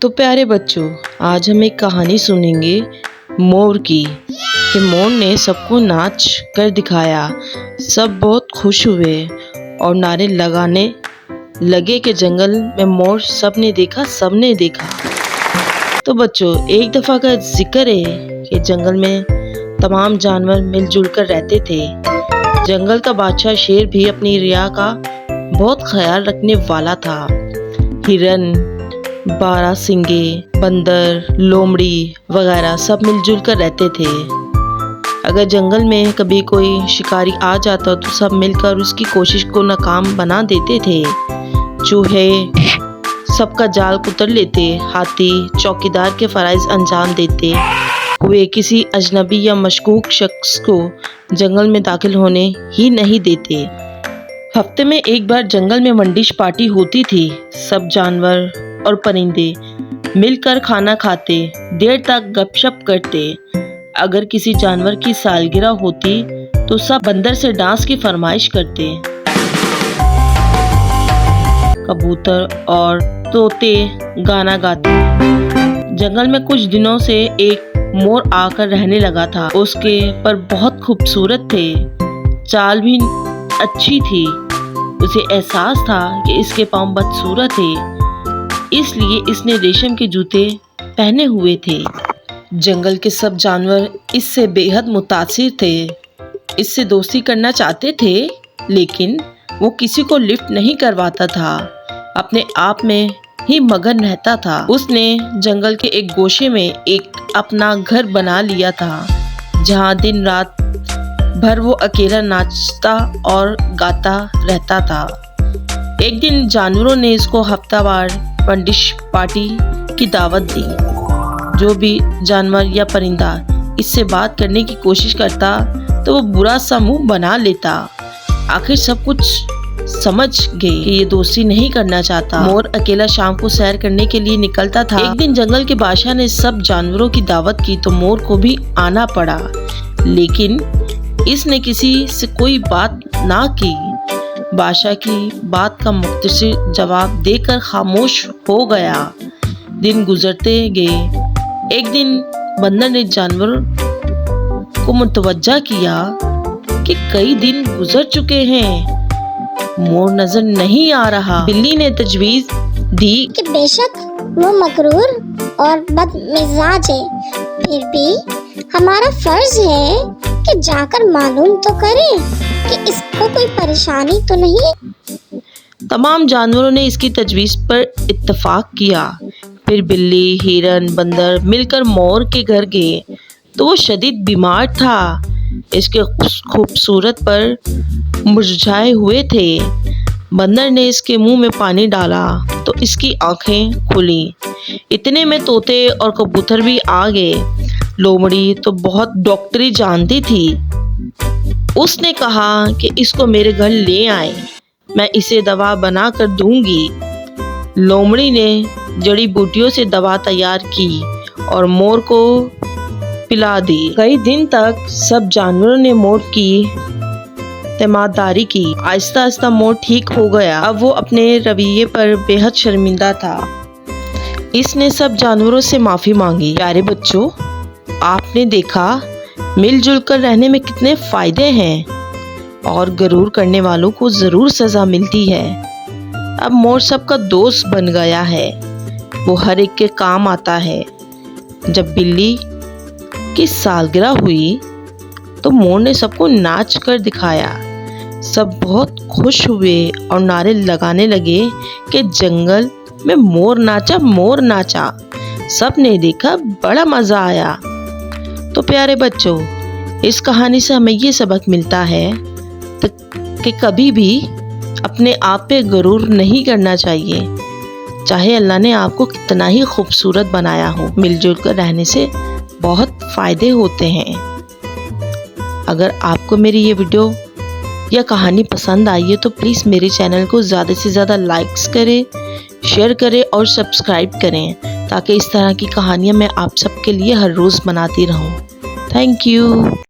तो प्यारे बच्चों, आज हम एक कहानी सुनेंगे मोर की कि मोर ने सबको नाच कर दिखाया। सब बहुत खुश हुए और नारे लगाने लगे कि जंगल में मोर सबने देखा। तो बच्चों, एक दफ़ा का जिक्र है कि जंगल में तमाम जानवर मिलजुल कर रहते थे। जंगल का बादशाह शेर भी अपनी रिया का बहुत ख्याल रखने वाला था। हिरन, बारहसिंगे, बंदर, लोमड़ी वगैरह सब मिलजुल कर रहते थे। अगर जंगल में कभी कोई शिकारी आ जाता तो सब मिलकर उसकी कोशिश को नाकाम बना देते थे। चूहे सबका जाल कुतर लेते, हाथी चौकीदार के फराइज अंजाम देते हुए किसी अजनबी या मशकूक शख्स को जंगल में दाखिल होने ही नहीं देते। हफ्ते में एक बार जंगल में मंडिश पार्टी होती थी। सब जानवर और परिंदे मिलकर खाना खाते, देर तक गपशप करते। अगर किसी जानवर की सालगिरह होती तो सब बंदर से डांस की फरमाइश करते। कबूतर और तोते गाना गाते। जंगल में कुछ दिनों से एक मोर आकर रहने लगा था। उसके पर बहुत खूबसूरत थे, चाल भी अच्छी थी। उसे एहसास था कि इसके पाँव बदसूरत थे, इसलिए इसने रेशम के जूते पहने हुए थे। जंगल के सब जानवर इससे बेहद मुतासिर थे, इससे दोस्ती करना चाहते थे, लेकिन वो किसी को लिफ्ट नहीं करवाता था। अपने आप में ही मगन रहता था। उसने जंगल के एक गोशे में एक अपना घर बना लिया था, जहाँ दिन रात भर वो अकेला नाचता और गाता रहता था। एक दिन जानवरों ने इसको हफ्तावार मंडिश पार्टी की दावत दी। जो भी जानवर या परिंदा इससे बात करने की कोशिश करता तो वो बुरा सा मुंह बना लेता। आखिर सब कुछ समझ गए कि ये दोस्ती नहीं करना चाहता। मोर अकेला शाम को सैर करने के लिए निकलता था। एक दिन जंगल के बादशाह ने सब जानवरों की दावत की तो मोर को भी आना पड़ा, लेकिन इसने किसी से कोई बात ना की। बादशाह की बात का मुख्तसर जवाब देकर खामोश हो गया। दिन गुजरते गए। एक दिन बंदर ने जानवर को मुतवज्जा किया कि कई दिन गुजर चुके हैं, मोर नजर नहीं आ रहा। बिल्ली ने तजवीज दी कि बेशक वो मकरूर और बदमिजाज है, फिर भी हमारा फर्ज है कि जाकर मालूम तो करें कि इसको कोई परेशानी तो नहीं। तमाम जानवरों ने इसकी तजवीज़ पर इत्तेफाक किया। फिर बिल्ली, हिरन, बंदर मिलकर मोर के घर गए तो वो शदीद बीमार था। इसके खूबसूरत पर मुरझाए हुए थे। बंदर ने इसके मुंह में पानी डाला तो इसकी आंखें खुली। इतने में तोते और कबूतर भी आ गए। लोमड़ी तो बहुत डॉक्टरी जानती थी। उसने कहा कि इसको मेरे घर ले आए, मैं इसे दवा बना कर दूंगी। लोमड़ी ने जड़ी बूटियों से दवा तैयार की और मोर को पिला दी। कई दिन तक सब जानवरों ने मोर की तीमारदारी की। आहिस्ता आहिस्ता मोर ठीक हो गया। अब वो अपने रवैये पर बेहद शर्मिंदा था। इसने सब जानवरों से माफ़ी मांगी। प्यारे बच्चों, आपने देखा मिलजुल कर रहने में कितने फ़ायदे हैं और गरूर करने वालों को ज़रूर सज़ा मिलती है। अब मोर सबका दोस्त बन गया है, वो हर एक के काम आता है। जब बिल्ली की सालगिरह हुई तो मोर ने सबको नाच कर दिखाया। सब बहुत खुश हुए और नारे लगाने लगे कि जंगल में मोर नाचा। सब ने देखा, बड़ा मज़ा आया। तो प्यारे बच्चों, इस कहानी से हमें ये सबक मिलता है कि कभी भी अपने आप पे गरूर नहीं करना चाहिए, चाहे अल्लाह ने आपको कितना ही खूबसूरत बनाया हो। मिलजुल कर रहने से बहुत फ़ायदे होते हैं। अगर आपको मेरी ये वीडियो या कहानी पसंद आई है तो प्लीज़ मेरे चैनल को ज़्यादा से ज़्यादा लाइक्स करें, शेयर करें और सब्सक्राइब करें, ताकि इस तरह की कहानियाँ मैं आप सबके लिए हर रोज़ बनाती रहूँ। Thank you.